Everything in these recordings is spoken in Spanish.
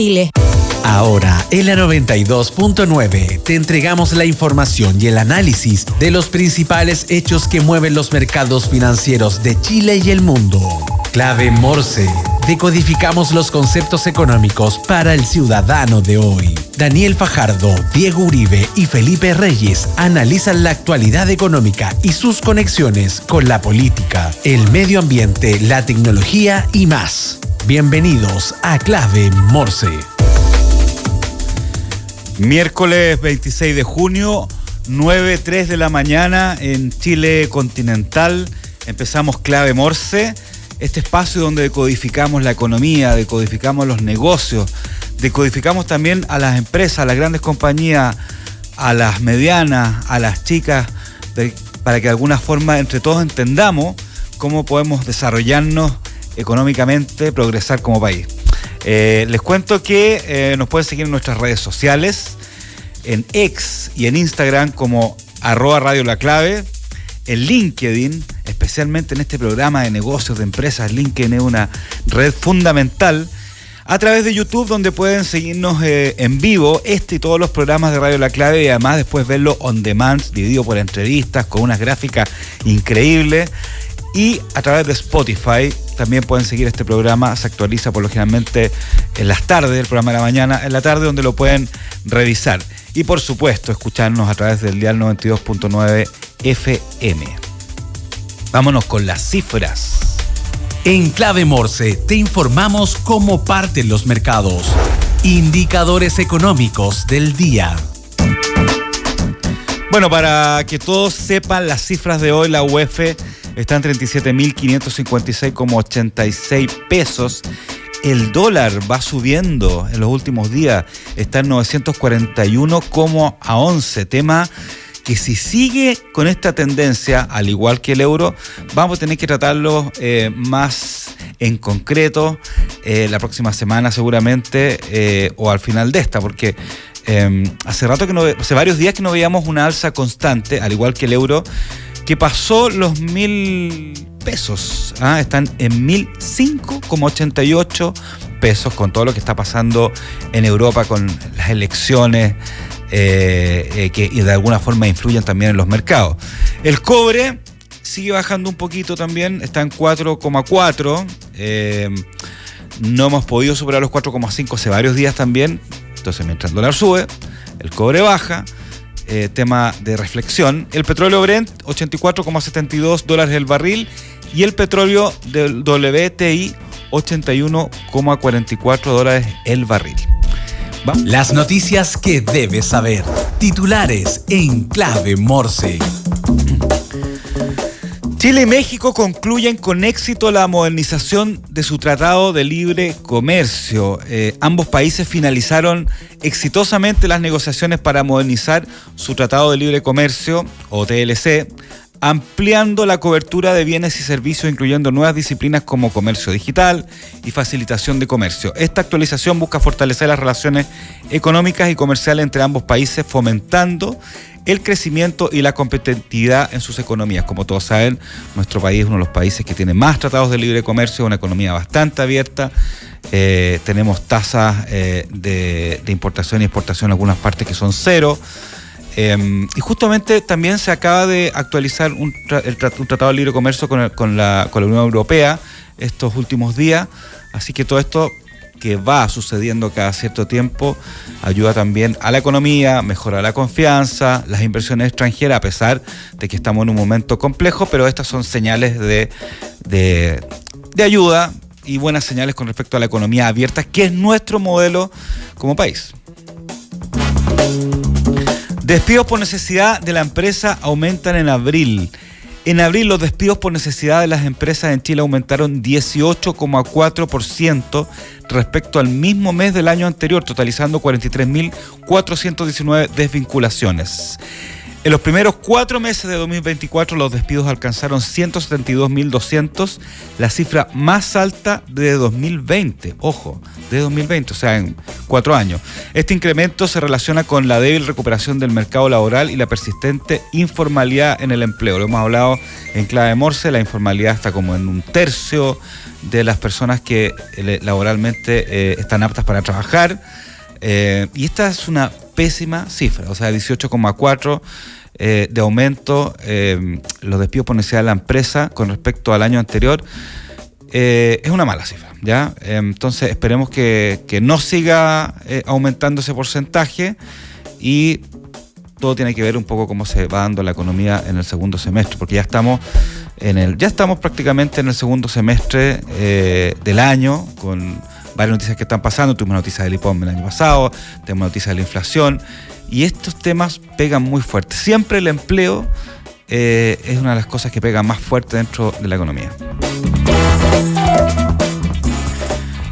Chile. Ahora, en la 92.9, te entregamos la información y el análisis de los principales hechos que mueven los mercados financieros de Chile y el mundo. Clave Morse. Decodificamos los conceptos económicos para el ciudadano de hoy. Daniel Fajardo, Diego Uribe y Felipe Reyes analizan la actualidad económica y sus conexiones con la política, el medio ambiente, la tecnología y más. Bienvenidos a Clave Morse. Miércoles 26 de junio, 9:03 de la mañana en Chile continental. Empezamos Clave Morse, este espacio donde decodificamos la economía, decodificamos los negocios, decodificamos también a las empresas, a las grandes compañías, a las medianas, a las chicas, para que de alguna forma entre todos entendamos cómo podemos desarrollarnos económicamente, progresar como país. Les cuento que nos pueden seguir en nuestras redes sociales, en X y en Instagram como @Radio La Clave, en LinkedIn, especialmente en este programa de negocios de empresas. LinkedIn es una red fundamental. A través de YouTube, donde pueden seguirnos en vivo y todos los programas de Radio La Clave, y además después verlo on demand, dividido por entrevistas, con unas gráficas increíbles. Y a través de Spotify también pueden seguir este programa. Se actualiza por lo generalmente en las tardes, el programa de la mañana, en la tarde, donde lo pueden revisar. Y por supuesto, escucharnos a través del dial 92.9 FM. Vámonos con las cifras. En Clave Morse te informamos cómo parten los mercados. Indicadores económicos del día. Bueno, para que todos sepan las cifras de hoy, la UF está en 37.556,86 pesos. El dólar va subiendo en los últimos días, está en 941,11. Tema que si sigue con esta tendencia, al igual que el euro, vamos a tener que tratarlo más en concreto la próxima semana seguramente, o al final de esta, porque hace varios días que no veíamos una alza constante, al igual que el euro, que pasó los 1.000 pesos. Están en 1.005,88 pesos, con todo lo que está pasando en Europa, con las elecciones que de alguna forma influyen también en los mercados. El cobre sigue bajando un poquito también, está en 4,4. No hemos podido superar los 4,5 hace varios días también. Entonces, mientras el dólar sube, el cobre baja. Tema de reflexión. El petróleo Brent, $84,72 el barril, y el petróleo del WTI, $81,44 el barril. ¿Vamos? Las noticias que debes saber. Titulares en Clave Morse. Chile y México concluyen con éxito la modernización de su Tratado de Libre Comercio. Ambos países finalizaron exitosamente las negociaciones para modernizar su Tratado de Libre Comercio, o TLC, ampliando la cobertura de bienes y servicios, incluyendo nuevas disciplinas como comercio digital y facilitación de comercio. Esta actualización busca fortalecer las relaciones económicas y comerciales entre ambos países, fomentando el crecimiento y la competitividad en sus economías. Como todos saben, nuestro país es uno de los países que tiene más tratados de libre comercio, una economía bastante abierta. Tenemos tasas de importación y exportación en algunas partes que son cero. Y justamente también se acaba de actualizar un tratado de libre comercio con la Unión Europea estos últimos días. Así que todo esto que va sucediendo cada cierto tiempo ayuda también a la economía, mejora la confianza, las inversiones extranjeras, a pesar de que estamos en un momento complejo, pero estas son señales de ayuda y buenas señales con respecto a la economía abierta, que es nuestro modelo como país. Despidos por necesidad de la empresa aumentan en abril. En abril, los despidos por necesidad de las empresas en Chile aumentaron 18,4% respecto al mismo mes del año anterior, totalizando 43.419 desvinculaciones. En los primeros 4 meses de 2024, los despidos alcanzaron 172.200, la cifra más alta de 2020. Ojo, de 2020, o sea, en 4 años. Este incremento se relaciona con la débil recuperación del mercado laboral y la persistente informalidad en el empleo. Lo hemos hablado en clave Morse, la informalidad está como en 1/3 de las personas que laboralmente están aptas para trabajar. Y esta es una pésima cifra, o sea, 18,4% de aumento los despidos por necesidad de la empresa con respecto al año anterior. Es una mala cifra, ¿ya? Entonces esperemos que no siga aumentando ese porcentaje, y todo tiene que ver un poco cómo se va dando la economía en el segundo semestre, porque ya estamos prácticamente en el segundo semestre del año, con varias noticias que están pasando. Tuvimos noticias del IPOM el año pasado, tenemos noticias de la inflación, y estos temas pegan muy fuerte. Siempre el empleo es una de las cosas que pega más fuerte dentro de la economía.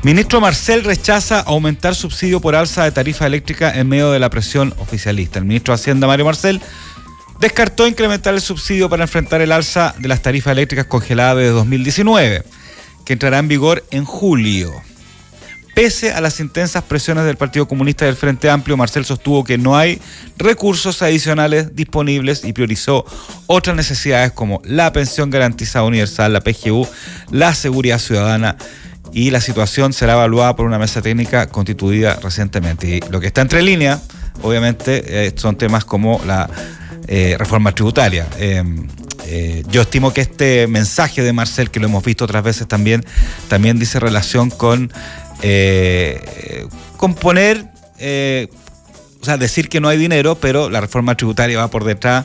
Ministro Marcel rechaza aumentar subsidio por alza de tarifa eléctrica en medio de la presión oficialista. El ministro de Hacienda, Mario Marcel, descartó incrementar el subsidio para enfrentar el alza de las tarifas eléctricas congeladas desde 2019, que entrará en vigor en julio. Pese a las intensas presiones del Partido Comunista y del Frente Amplio, Marcel sostuvo que no hay recursos adicionales disponibles y priorizó otras necesidades como la pensión garantizada universal, la PGU, la seguridad ciudadana, y la situación será evaluada por una mesa técnica constituida recientemente. Y lo que está entre líneas, obviamente, son temas como la reforma tributaria. Yo estimo que este mensaje de Marcel, que lo hemos visto otras veces también dice relación con componer, o sea, decir que no hay dinero, pero la reforma tributaria va por detrás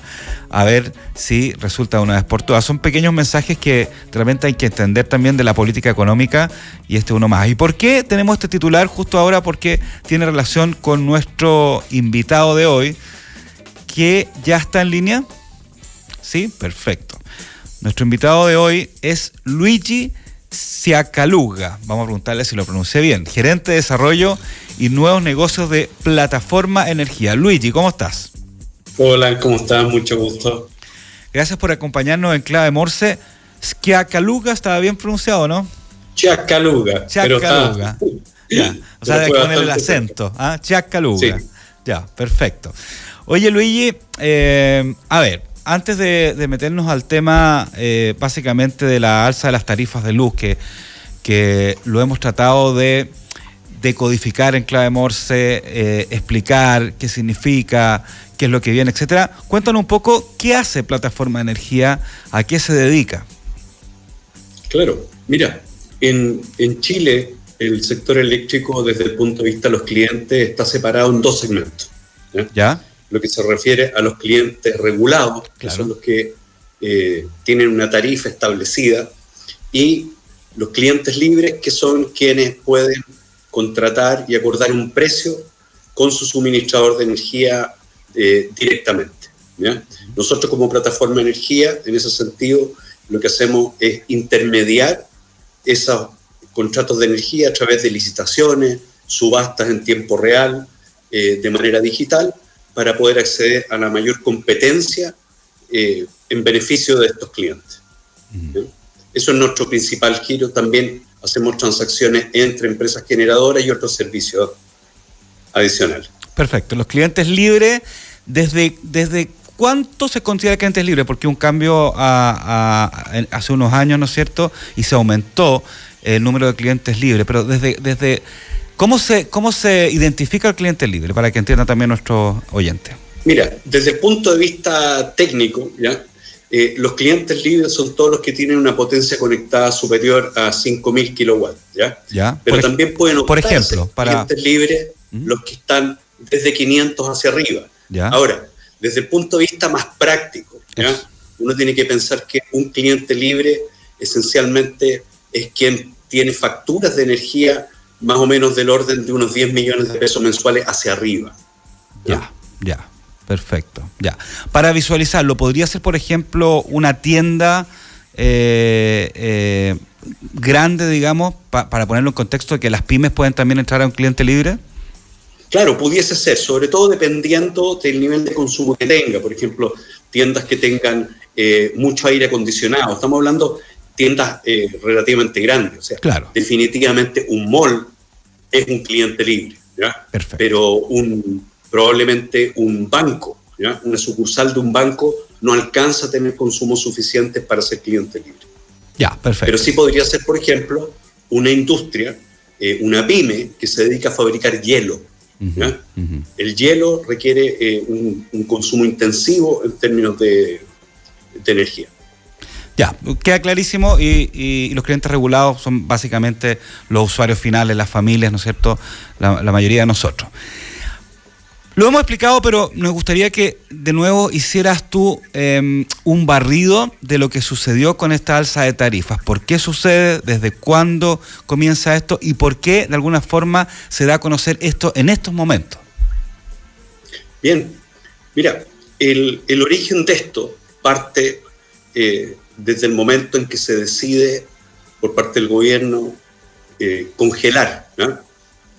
a ver si resulta una vez por todas. Son pequeños mensajes que realmente hay que entender también de la política económica, y este uno más. ¿Y por qué tenemos este titular justo ahora? Porque tiene relación con nuestro invitado de hoy, que ya está en línea. Sí, perfecto. Nuestro invitado de hoy es Luigi Ciacaluga, vamos a preguntarle si lo pronuncié bien, gerente de desarrollo y nuevos negocios de Plataforma Energía. Luigi, ¿cómo estás? Hola, ¿cómo estás? Mucho gusto. Gracias por acompañarnos en clave Morse. Ciacaluga, ¿estaba bien pronunciado, no? Ciacaluga. Ciacaluga. Ya, o sea, hay que poner el acento. ¿Ah? Ciacaluga. Sí. Ya, perfecto. Oye, Luigi, a ver, antes de meternos al tema básicamente de la alza de las tarifas de luz, que lo hemos tratado de codificar en clave Morse, explicar qué significa, qué es lo que viene, etcétera. Cuéntanos un poco qué hace Plataforma Energía, a qué se dedica. Claro, mira, en Chile el sector eléctrico desde el punto de vista de los clientes está separado en 2 segmentos. ¿Ya? Lo que se refiere a los clientes regulados, que son los que tienen una tarifa establecida, y los clientes libres, que son quienes pueden contratar y acordar un precio con su suministrador de energía directamente, ¿ya? Nosotros como Plataforma Energía, en ese sentido, lo que hacemos es intermediar esos contratos de energía a través de licitaciones, subastas en tiempo real, de manera digital, para poder acceder a la mayor competencia en beneficio de estos clientes. Eso es nuestro principal giro. También hacemos transacciones entre empresas generadoras y otros servicios adicionales. Perfecto. Los clientes libres, ¿desde cuánto se considera clientes libres? Porque un cambio hace unos años, ¿no es cierto? Y se aumentó el número de clientes libres, pero desde ¿cómo se identifica el cliente libre? Para que entienda también nuestro oyente. Mira, desde el punto de vista técnico, ¿ya? Los clientes libres son todos los que tienen una potencia conectada superior a 5.000 kilowatts, ¿ya? Pero también pueden optar, por ejemplo, clientes libres, los que están desde 500 hacia arriba. ¿Ya? Ahora, desde el punto de vista más práctico, ¿ya? Uno tiene que pensar que un cliente libre esencialmente es quien tiene facturas de energía más o menos del orden de unos 10 millones de pesos mensuales hacia arriba. Ya, perfecto. Ya. Para visualizarlo, ¿podría ser, por ejemplo, una tienda grande, digamos, para ponerlo en contexto, de que las pymes pueden también entrar a un cliente libre? Claro, pudiese ser, sobre todo dependiendo del nivel de consumo que tenga. Por ejemplo, tiendas que tengan mucho aire acondicionado. Estamos hablando de tiendas relativamente grandes. O sea, definitivamente un mall es un cliente libre, ¿ya? Pero probablemente un banco, ¿ya? Una sucursal de un banco no alcanza a tener consumo suficiente para ser cliente libre. Ya, perfecto. Pero sí podría ser, por ejemplo, una industria, una pyme que se dedica a fabricar hielo. ¿Ya? El hielo requiere un consumo intensivo en términos de energía. Ya, queda clarísimo y los clientes regulados son básicamente los usuarios finales, las familias, ¿no es cierto?, la mayoría de nosotros. Lo hemos explicado, pero nos gustaría que de nuevo hicieras tú un barrido de lo que sucedió con esta alza de tarifas. ¿Por qué sucede? ¿Desde cuándo comienza esto? ¿Y por qué de alguna forma se da a conocer esto en estos momentos? Bien, mira, el origen de esto parte desde el momento en que se decide por parte del gobierno congelar, ¿no?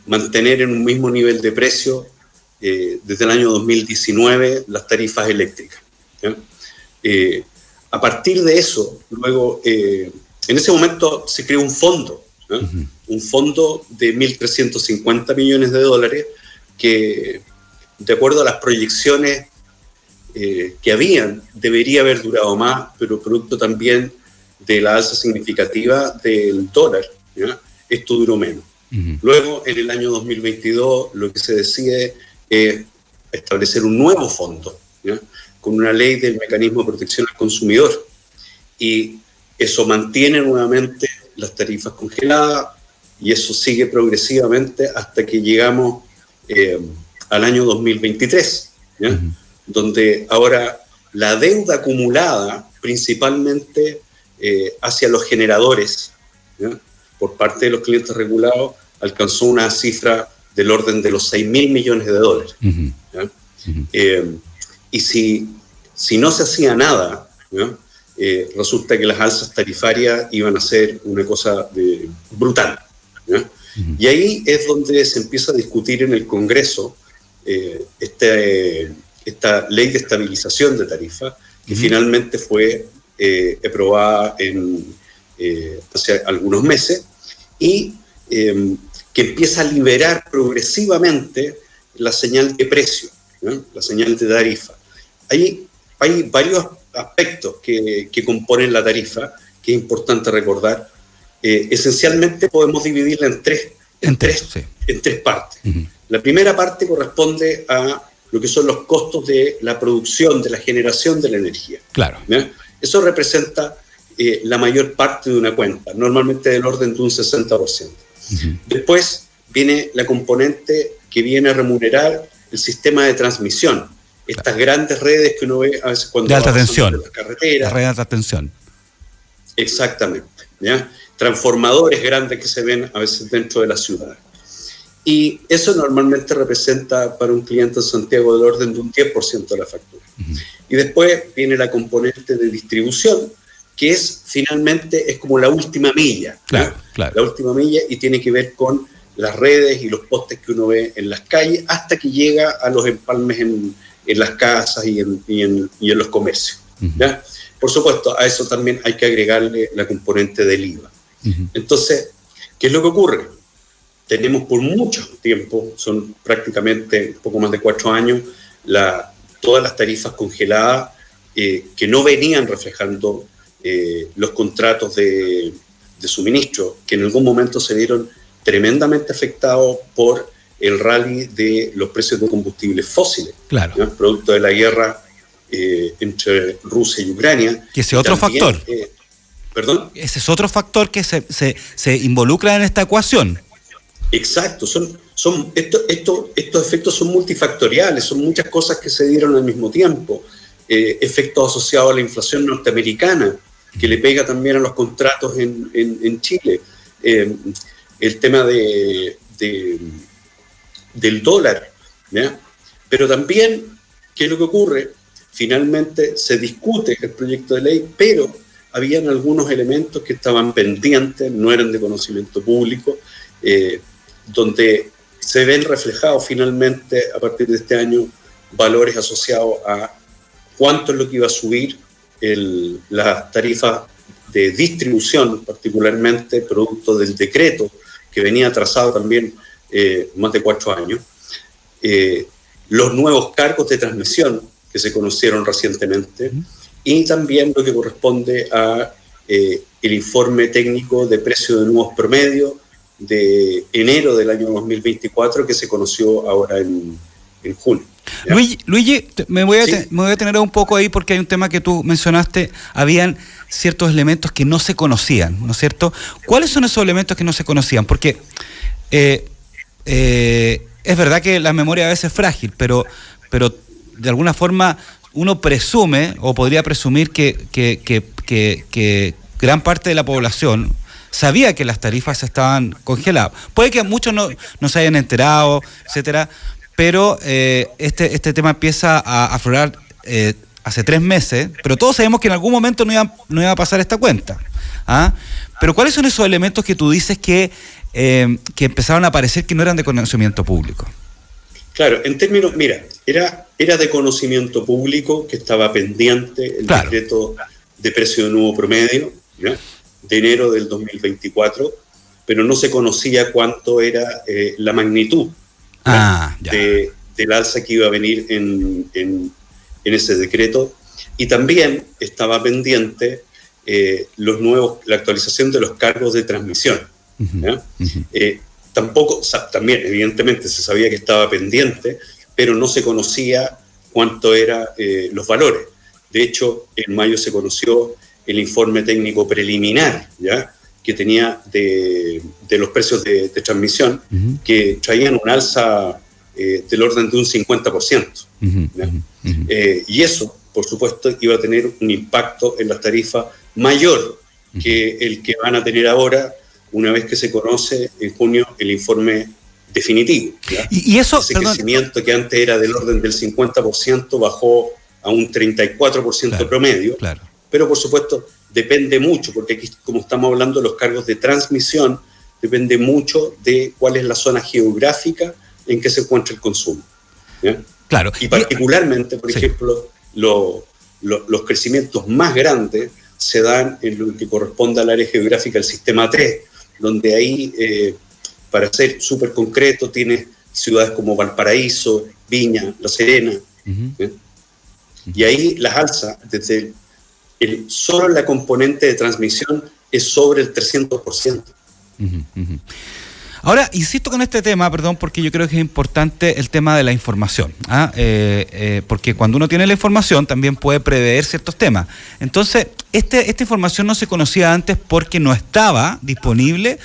Mantener en un mismo nivel de precio desde el año 2019 las tarifas eléctricas, ¿ya? A partir de eso, luego, en ese momento se creó un fondo, ¿no? Un fondo de 1.350 millones de dólares que, de acuerdo a las proyecciones que habían, debería haber durado más, pero producto también de la alza significativa del dólar, ¿ya? Esto duró menos. Luego, en el año 2022, lo que se decide es establecer un nuevo fondo, ¿ya? Con una ley del mecanismo de protección al consumidor. Y eso mantiene nuevamente las tarifas congeladas y eso sigue progresivamente hasta que llegamos al año 2023, ¿ya? Donde ahora la deuda acumulada, principalmente hacia los generadores, ¿ya? Por parte de los clientes regulados, alcanzó una cifra del orden de los 6.000 millones de dólares. ¿Ya? Y si no se hacía nada, ¿ya? Resulta que las alzas tarifarias iban a ser una cosa brutal, ¿ya? Y ahí es donde se empieza a discutir en el Congreso esta ley de estabilización de tarifas, que finalmente fue aprobada hace algunos meses, y que empieza a liberar progresivamente la señal de precio, ¿no? La señal de tarifa. Hay varios aspectos que componen la tarifa, que es importante recordar. Esencialmente podemos dividirla en tres partes. La primera parte corresponde a lo que son los costos de la producción, de la generación de la energía. Claro. ¿Ya? Eso representa la mayor parte de una cuenta, normalmente del orden de un 60%. Después viene la componente que viene a remunerar el sistema de transmisión. Estas grandes redes que uno ve a veces cuando de alta tensión, las carreteras. La red de alta tensión. Exactamente, ¿ya? Transformadores grandes que se ven a veces dentro de la ciudad. Y eso normalmente representa para un cliente en Santiago del orden de un 10% de la factura. Y después viene la componente de distribución, que finalmente es como la última milla. Claro. La última milla, y tiene que ver con las redes y los postes que uno ve en las calles hasta que llega a los empalmes en las casas y en los comercios. ¿Ya? Por supuesto, a eso también hay que agregarle la componente del IVA. Entonces, ¿qué es lo que ocurre? Tenemos por mucho tiempo, son prácticamente un poco más de 4 años, todas las tarifas congeladas que no venían reflejando los contratos de suministro, que en algún momento se vieron tremendamente afectados por el rally de los precios de combustibles fósiles, claro, ¿no? Producto de la guerra entre Rusia y Ucrania. Que ese otro factor. ¿Perdón? Ese es otro factor que se involucra en esta ecuación. Exacto, estos efectos son multifactoriales, son muchas cosas que se dieron al mismo tiempo. Efectos asociados a la inflación norteamericana, que le pega también a los contratos en Chile. El tema del dólar, ¿ya? Pero también, ¿qué es lo que ocurre? Finalmente se discute el proyecto de ley, pero habían algunos elementos que estaban pendientes, no eran de conocimiento público, donde se ven reflejados finalmente a partir de este año valores asociados a cuánto es lo que iba a subir las tarifas de distribución, particularmente producto del decreto que venía trazado también más de 4 años. Los nuevos cargos de transmisión que se conocieron recientemente y también lo que corresponde a el informe técnico de precio de nuevos promedios de enero del año 2024 que se conoció ahora en junio. Luigi, me voy a detener un poco ahí porque hay un tema que tú mencionaste, habían ciertos elementos que no se conocían, ¿no es cierto? ¿Cuáles son esos elementos que no se conocían? Porque es verdad que la memoria a veces es frágil, pero de alguna forma uno presume o podría presumir que gran parte de la población sabía que las tarifas estaban congeladas. Puede que muchos no se hayan enterado, etcétera, pero este tema empieza a aflorar hace 3 meses, pero todos sabemos que en algún momento no iba a pasar esta cuenta. ¿Ah? Pero ¿cuáles son esos elementos que tú dices que empezaron a aparecer que no eran de conocimiento público? Claro, en términos, mira, era de conocimiento público que estaba pendiente el decreto de precio de nuevo promedio, ¿ya?, de enero del 2024, pero no se conocía cuánto era la magnitud del alza que iba a venir en ese decreto, y también estaba pendiente la actualización de los cargos de transmisión. ¿Ya? También evidentemente se sabía que estaba pendiente, pero no se conocía cuánto eran los valores. De hecho, en mayo se conoció el informe técnico preliminar, ¿ya?, que tenía de los precios de transmisión, que traían un alza del orden de un 50%. Y eso, por supuesto, iba a tener un impacto en las tarifas mayor que el que van a tener ahora, una vez que se conoce en junio el informe definitivo. ¿Ya? Y eso, ese crecimiento que antes era del orden del 50% bajó a un 34% promedio. Claro. Pero, por supuesto, depende mucho, porque aquí, como estamos hablando de los cargos de transmisión, depende mucho de cuál es la zona geográfica en que se encuentra el consumo. ¿Ya? Claro. Y particularmente, por ejemplo, los crecimientos más grandes se dan en lo que corresponde al área geográfica del sistema 3, donde ahí, para ser súper concreto, tienes ciudades como Valparaíso, Viña, La Serena. Y ahí las alzas, desde solo la componente de transmisión es sobre el 300%. Ahora, insisto con este tema, porque yo creo que es importante el tema de la información. Porque cuando uno tiene la información también puede prever ciertos temas. Entonces, esta información no se conocía antes porque no estaba disponible,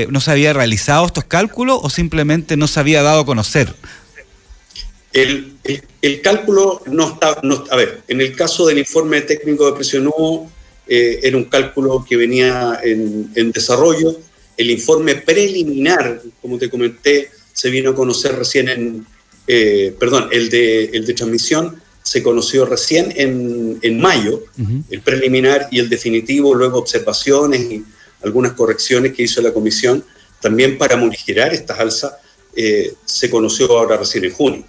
no se había realizado estos cálculos o simplemente no se había dado a conocer. El cálculo no está... a ver, en el caso del informe técnico de precio nuevo, era un cálculo que venía en desarrollo. El informe preliminar, como te comenté, se vino a conocer recién el de transmisión se conoció recién en mayo, el preliminar, y el definitivo, luego observaciones y algunas correcciones que hizo la comisión, también para morigerar estas alzas, se conoció ahora recién en junio.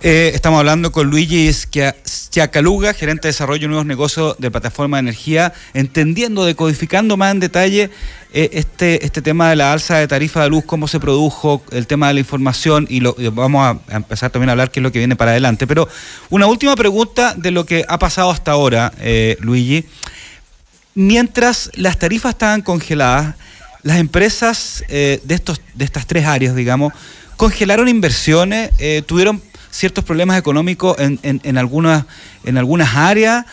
Estamos hablando con Luigi Schiacaluga, gerente de desarrollo de nuevos negocios de plataforma de energía, entendiendo, decodificando más en detalle este tema de la alza de tarifa de luz, cómo se produjo, el tema de la información, y vamos a empezar también a hablar qué es lo que viene para adelante. Pero una última pregunta de lo que ha pasado hasta ahora, Luigi. Mientras las tarifas estaban congeladas, las empresas de estas 3 áreas, digamos, congelaron inversiones, tuvieron ciertos problemas económicos en algunas áreas,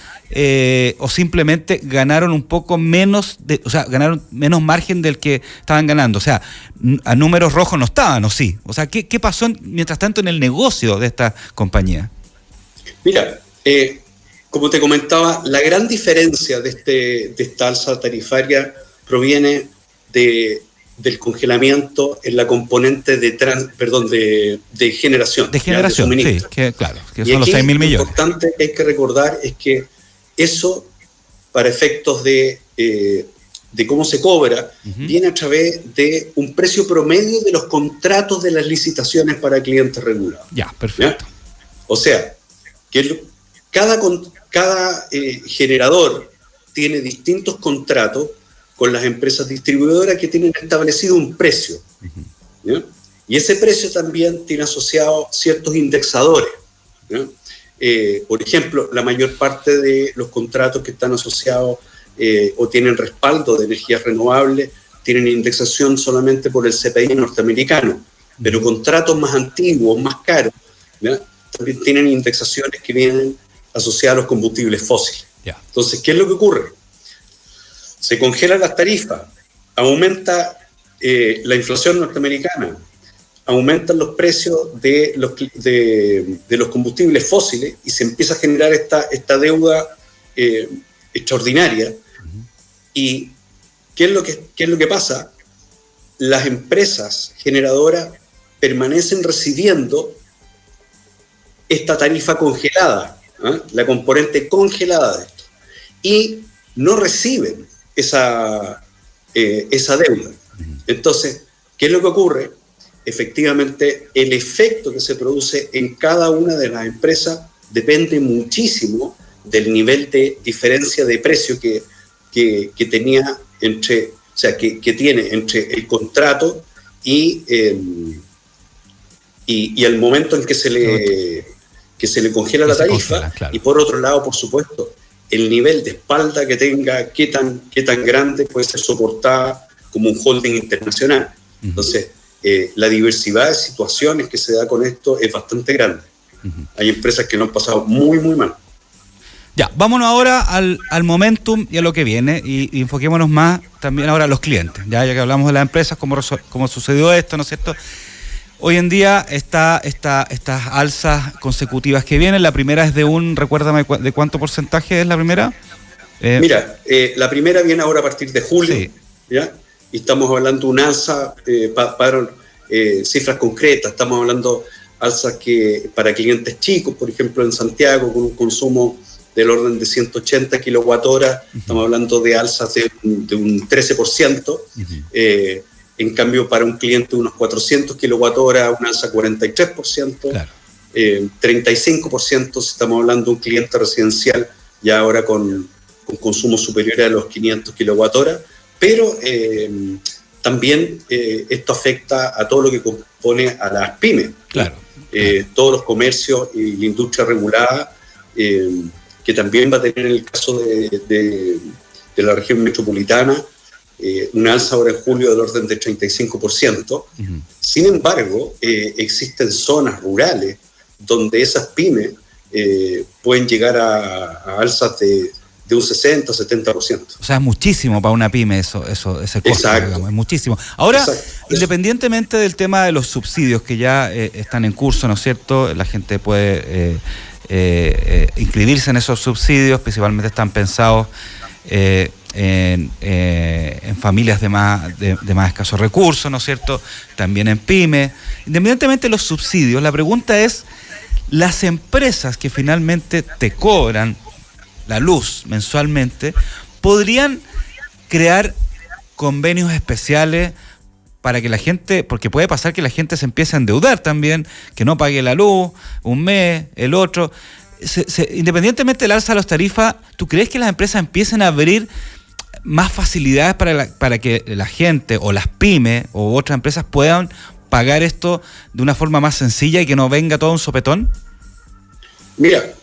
o simplemente ganaron un poco menos, ganaron menos margen del que estaban ganando. O sea, a números rojos no estaban, ¿o sí? O sea, ¿qué pasó mientras tanto en el negocio de esta compañía? Mira, como te comentaba, la gran diferencia de esta alza tarifaria proviene del congelamiento en la componente de generación. De generación, sí, claro, que son los 6.000 millones. Lo importante que hay que recordar es que eso, para efectos de cómo se cobra, viene a través de un precio promedio de los contratos de las licitaciones para clientes regulados. Ya, perfecto. ¿Ya? O sea, que cada generador tiene distintos contratos con las empresas distribuidoras que tienen establecido un precio. ¿Ya? Y ese precio también tiene asociado ciertos indexadores. ¿Ya? Por ejemplo, la mayor parte de los contratos que están asociados o tienen respaldo de energías renovables tienen indexación solamente por el CPI norteamericano, pero contratos más antiguos, más caros, ¿ya? También tienen indexaciones que vienen asociadas a los combustibles fósiles. Yeah. Entonces, ¿qué es lo que ocurre? Se congelan las tarifas, aumenta la inflación norteamericana, aumentan los precios de los combustibles fósiles y se empieza a generar esta deuda extraordinaria. ¿Y qué es lo que pasa? Las empresas generadoras permanecen recibiendo esta tarifa congelada, la componente congelada de esto, y no reciben esa deuda. Entonces, ¿qué es lo que ocurre? Efectivamente, el efecto que se produce en cada una de las empresas depende muchísimo del nivel de diferencia de precio que tenía que tiene entre el contrato y el momento en que se le congela la tarifa, claro. Y por otro lado, por supuesto, el nivel de espalda que tenga, qué tan grande puede ser soportada como un holding internacional. Entonces, la diversidad de situaciones que se da con esto es bastante grande. Hay empresas que lo han pasado muy, muy mal. Ya, vámonos ahora al momentum y a lo que viene, y enfoquémonos más también ahora a los clientes, ya que hablamos de las empresas, cómo sucedió esto, ¿no es cierto? Hoy en día estas alzas consecutivas que vienen, la primera es recuérdame, ¿de cuánto porcentaje es la primera? Mira, la primera viene ahora a partir de julio, sí. ¿Ya? Y estamos hablando de un alza para cifras concretas, estamos hablando alzas que para clientes chicos, por ejemplo en Santiago, con un consumo del orden de 180 kWh, estamos hablando de alzas de un 13%, en cambio para un cliente de unos 400 kWh, una alza 43%, claro. 35% si estamos hablando de un cliente residencial, ya ahora con consumo superior a los 500 kWh, pero también esto afecta a todo lo que compone a las pymes, claro. Todos los comercios y la industria regulada, que también va a tener en el caso de la región metropolitana una alza ahora en julio del orden del 35%. Sin embargo, existen zonas rurales donde esas pymes pueden llegar a alzas de un 60-70%. O sea, es muchísimo para una pyme ese costo, digamos, es muchísimo. Ahora, independientemente del tema de los subsidios que ya están en curso, ¿no es cierto? La gente puede inscribirse en esos subsidios, principalmente están pensados en familias de más escasos recursos, ¿no es cierto? También en pymes. Independientemente de los subsidios, la pregunta es, las empresas que finalmente te cobran la luz mensualmente, ¿podrían crear convenios especiales para que la gente, porque puede pasar que la gente se empiece a endeudar también, que no pague la luz un mes, el otro? Independientemente del alza de las tarifas, ¿tú crees que las empresas empiecen a abrir más facilidades para que la gente o las pymes o otras empresas puedan pagar esto de una forma más sencilla y que no venga todo un sopetón? Mira,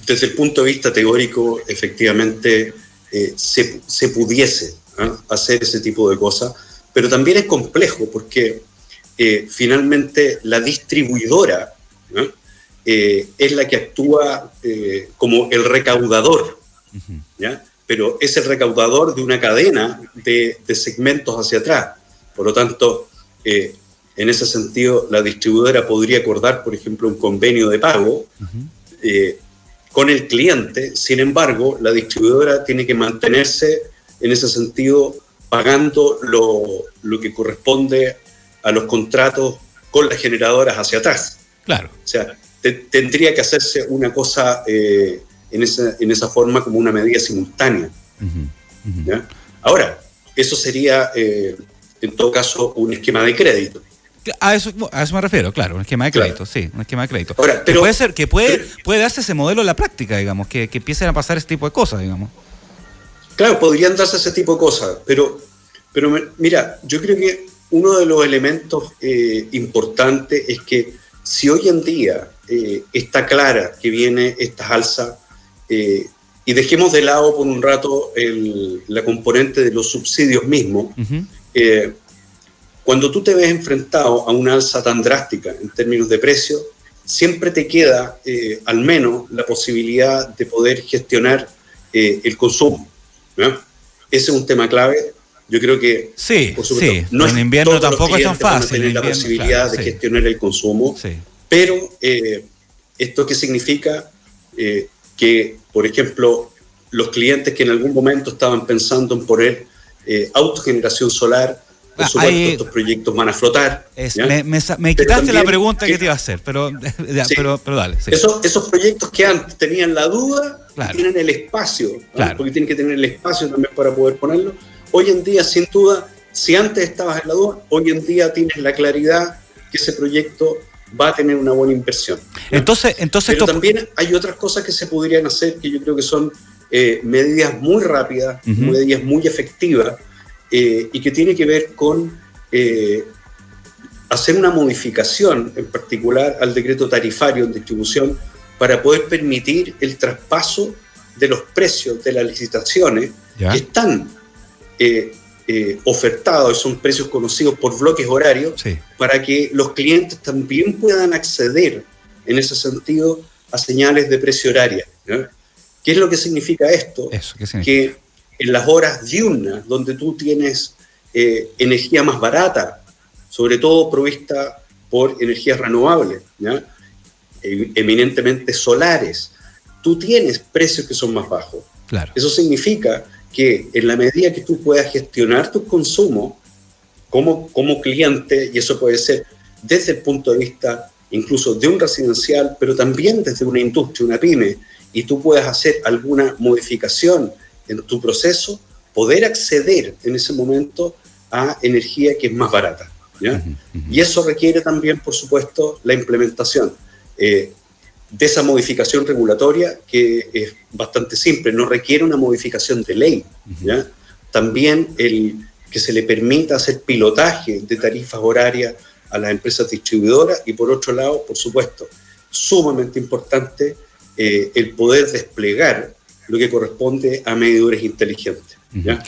desde el punto de vista teórico, efectivamente se pudiese hacer ese tipo de cosas, pero también es complejo porque finalmente la distribuidora es la que actúa como el recaudador, ¿ya? Pero es el recaudador de una cadena de segmentos hacia atrás. Por lo tanto, en ese sentido, la distribuidora podría acordar, por ejemplo, un convenio de pago con el cliente. Sin embargo, la distribuidora tiene que mantenerse en ese sentido pagando lo que corresponde a los contratos con las generadoras hacia atrás. Claro. O sea, tendría que hacerse una cosa en esa forma como una medida simultánea. ¿Ya? Ahora, eso sería en todo caso un esquema de crédito. A eso me refiero, claro, un esquema de crédito, claro. Sí, un esquema de crédito. Ahora, pero puede ser que puede darse ese modelo en la práctica, digamos, que empiecen a pasar este tipo de cosas, digamos. Claro, podrían darse ese tipo de cosas, pero mira, yo creo que uno de los elementos importantes es que si hoy en día está clara que viene estas alzas, y dejemos de lado por un rato la componente de los subsidios mismos, cuando tú te ves enfrentado a una alza tan drástica en términos de precio, siempre te queda al menos la posibilidad de poder gestionar el consumo, ¿no? Ese es un tema clave. Yo creo que, sí, por supuesto, sí. no en invierno tampoco es tan fácil. Tener la posibilidad de gestionar el consumo, pero ¿esto qué significa? Que, por ejemplo, los clientes que en algún momento estaban pensando en poner autogeneración solar, por supuesto, estos proyectos van a flotar. Me quitaste también, la pregunta que te iba a hacer, pero dale. Sí. Esos proyectos que antes tenían la duda, tienen el espacio, porque tienen que tener el espacio también para poder ponerlo. Hoy en día, sin duda, si antes estabas en la duda, hoy en día tienes la claridad que ese proyecto va a tener una buena inversión. Entonces pero también hay otras cosas que se podrían hacer que yo creo que son medidas muy rápidas, medidas muy efectivas, y que tiene que ver con hacer una modificación en particular al decreto tarifario en distribución para poder permitir el traspaso de los precios de las licitaciones que están ofertados, son precios conocidos por bloques horarios, para que los clientes también puedan acceder en ese sentido a señales de precio horaria, ¿no? ¿Qué es lo que significa esto? ¿Qué significa? Que en las horas diurnas, donde tú tienes energía más barata, sobre todo provista por energías renovables, ¿ya? Eminentemente solares, tú tienes precios que son más bajos. Claro. Eso significa que en la medida que tú puedas gestionar tu consumo como cliente, y eso puede ser desde el punto de vista incluso de un residencial, pero también desde una industria, una pyme, y tú puedas hacer alguna modificación en tu proceso, poder acceder en ese momento a energía que es más barata, ¿ya? Y eso requiere también, por supuesto, la implementación de esa modificación regulatoria, que es bastante simple, no requiere una modificación de ley, ¿ya? También el que se le permita hacer pilotaje de tarifas horarias a las empresas distribuidoras, y por otro lado, por supuesto, sumamente importante el poder desplegar lo que corresponde a medidores inteligentes, ¿ya?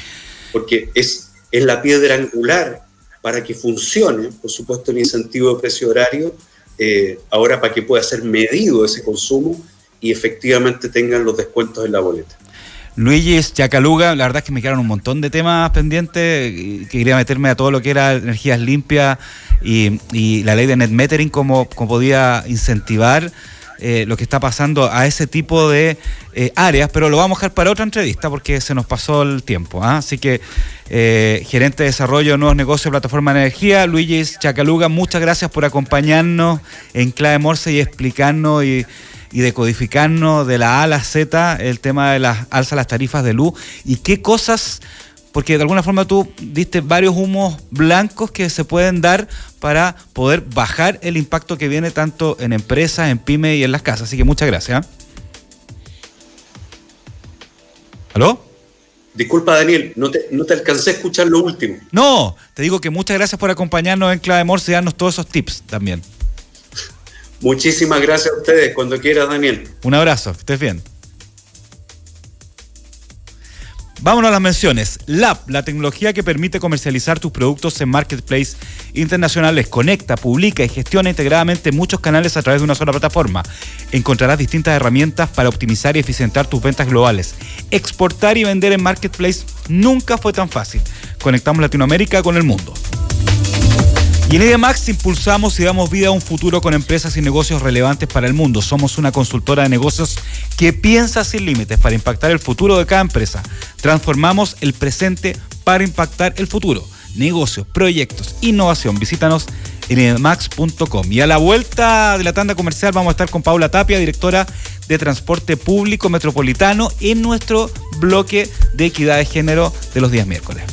Porque es la piedra angular para que funcione, por supuesto, el incentivo de precio horario, ahora para que pueda ser medido ese consumo y efectivamente tengan los descuentos en la boleta. Luis Yacaluga, la verdad es que me quedaron un montón de temas pendientes, que quería meterme a todo lo que era energías limpias y la ley de net metering, cómo podía incentivar lo que está pasando a ese tipo de áreas, pero lo vamos a dejar para otra entrevista porque se nos pasó el tiempo, ¿eh? Así que gerente de desarrollo de nuevos negocios, plataforma de energía, Luis Yacaluga, muchas gracias por acompañarnos en Clave Morse y explicarnos y decodificarnos de la A a la Z el tema de las alzas, las tarifas de luz y qué cosas, porque de alguna forma tú diste varios humos blancos que se pueden dar para poder bajar el impacto que viene tanto en empresas, en pymes y en las casas. Así que muchas gracias. ¿Aló? Disculpa, Daniel, no te alcancé a escuchar lo último. No, te digo que muchas gracias por acompañarnos en Clave Morse y darnos todos esos tips también. Muchísimas gracias a ustedes. Cuando quieras, Daniel. Un abrazo, que estés bien. Vámonos a las menciones. LAB, la tecnología que permite comercializar tus productos en marketplace internacionales, conecta, publica y gestiona integradamente muchos canales a través de una sola plataforma. Encontrarás distintas herramientas para optimizar y eficientar tus ventas globales. Exportar y vender en marketplace nunca fue tan fácil. Conectamos Latinoamérica con el mundo. Y en IDMAX impulsamos y damos vida a un futuro con empresas y negocios relevantes para el mundo. Somos una consultora de negocios que piensa sin límites para impactar el futuro de cada empresa. Transformamos el presente para impactar el futuro. Negocios, proyectos, innovación. Visítanos en idmax.com. Y a la vuelta de la tanda comercial vamos a estar con Paula Tapia, directora de Transporte Público Metropolitano, en nuestro bloque de equidad de género de los días miércoles.